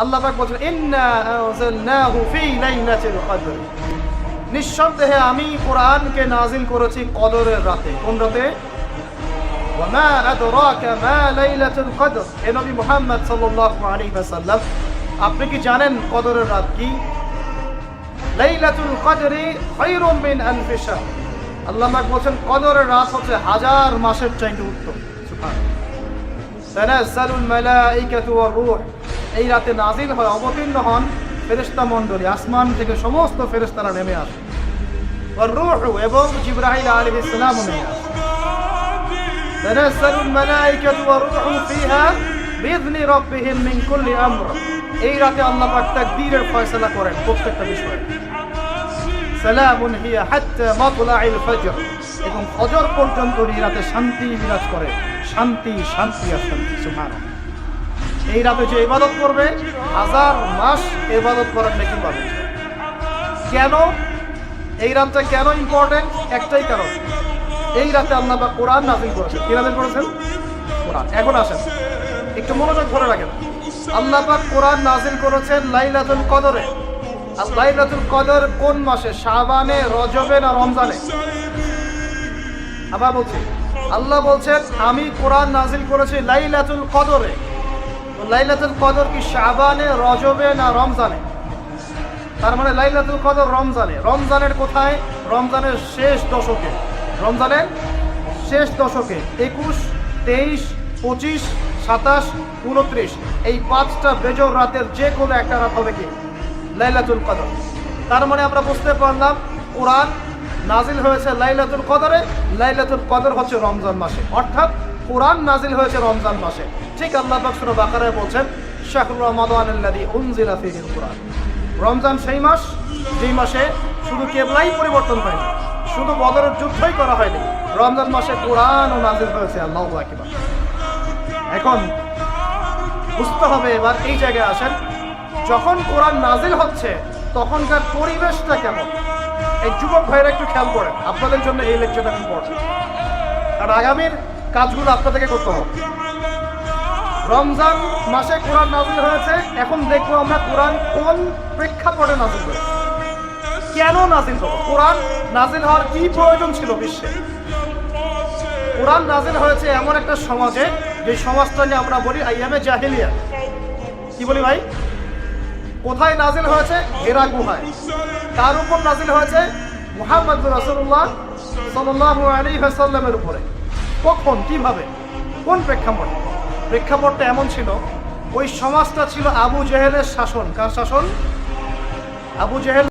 আল্লাহ পাক বলেন ইন্না আনজালনাহু ফি লাইলাতিল কদর, নিঃসন্দেহে আমি কোরআনকে নাজিল করেছি কদরের রাতে। কোন রাতে? ওয়া মা আদরাকা মা লাইলাতুল কদর। এ নবী মুহাম্মদ সাল্লাল্লাহু আলাইহি ওয়াসাল্লাম, আপনি কি জানেন কদরের রাত কি? লাইলাতুল কদরি খায়রুম মিন আলফি শাহর। আল্লাহ পাক বলেন কদরের রাত হচ্ছে হাজার মাসের চাইতে উত্তম। সুবহানাল্লাহ। তানাজ্জালুল মালাইকাতু ওয়ার রূহ, এই রাতে নাজিল হয়, অবতীর্ণ হন ফেরেশতা মণ্ডলী, আসমান থেকে সমস্ত ফেরেশতারা নেমে আসে। ওয়ার রূহ, এবং জিবরাইল আলাইহিস সালামও নেমে আসে। তানাজ্জালুল মালাইকাতু ওয়ার রূহু ফিহা বিইذনি রাব্বিহিম মিন কুল্লি আমর, এই রাতে আল্লাহ পাক তাকদীরের ফয়সালা করেন প্রত্যেকটা বিষয়ে। সালামুন হিয়া হাত্তা মাতলাইল ফজর, এবং ফজর পর্যন্ত এই রাতে শান্তি বিরাজ করে। শান্তি, শান্তি আর শান্তি। সুবহানাল্লাহ। এই রাতে যে ইবাদত করবে হাজার মাস ইবাদত করার নেকি পাবে। কেন এই রাতটা কেন ইম্পর্টেন্ট? একটাই কারণ, এই রাতে আল্লাহ পাক কোরআন নাযিল করেছেন। কি নাযিল করেছেন? কোরআন। এখন আসেন একটু মনোযোগ ধরে রাখেন। আল্লাহ পাক কোরআন নাযিল করেছেন লাইলাতুল কদরে। আর লাইলাতুল কদর কোন মাসে? শাবানে, রজবে না রমজানে? আবার বলছি, আল্লাহ বলছেন আমি কোরআন নাযিল করেছি লাইলাতুল কদরে। তো লাইলাতুল কদর কি শাবানে, রজবে না রমজানে? তার মানে লাইলাতুল কদর রমজানে। রমজানের কোথায়? রমজানের শেষ দশকে। রমজানের শেষ দশকে 21, 23, 25, 27, 29, এই 5টা বেজর রাতের যে কোনো একটা রাত হবে কি লাইলাতুল কদর। তার মানে আমরা বুঝতে পারলাম কোরআন নাজিল হয়েছে লাইলাতুল কদরে। লাইলাতুল কদর হচ্ছে রমজান মাসে, অর্থাৎ কোরআন নাজিল হয়েছে রমজান মাসে। ঠিক আল্লাহ পাক সূরা বাকারায় বলছেন শাহরু রমাদানাল্লাযী উনজিলা ফীহিল কুরআন। রমজান সেই মাস যেই মাসে শুধু কিবলাই পরিবর্তন হয়নি, শুধু বদরের যুদ্ধই করা হয়নি, রমজান মাসে কোরআনও নাজিল হয়েছে। আল্লাহু আকবার। এখন বুঝতে হবে, এবার এই জায়গায় আসেন, যখন কোরআন নাজিল হচ্ছে তখনকার পরিবেশটা কেমন? এই যুবক ভাইরা একটু খেয়াল করেন, আপনাদের জন্য এই লেকচারটা ইম্পর্টেন্ট, আর আগামীর কাজগুলো আপনাদেরকে করতে হবে। রমজান মাসে কোরআন নাজিল হয়েছে, এখন দেখবো আমরা কোরআন কোন প্রেক্ষাপটে নাজিল হয়েছে, কেন নাজিল হলো, কোরআন নাজিল হওয়ার কি প্রয়োজন ছিল বিশ্বে। কোরআন নাজিল হয়েছে এমন একটা সমাজে, যে সমাজটাকে আমরা বলি আইয়ামে জাহিলিয়া। কি বলি ভাই? কোথায় নাজিল হয়েছে? হেরা গুহায়। তার উপর নাজিল হয়েছে মুহাম্মদ রাসূলুল্লাহ সাল্লাল্লাহু আলাইহি ওয়াসাল্লামের উপরে। কখন, কিভাবে, কোন প্রেক্ষাপটে? প্রেক্ষাপটটা এমন ছিল, ওই সমাজটা ছিল আবু জেহেলের শাসন। কার শাসন? আবু জেহেল।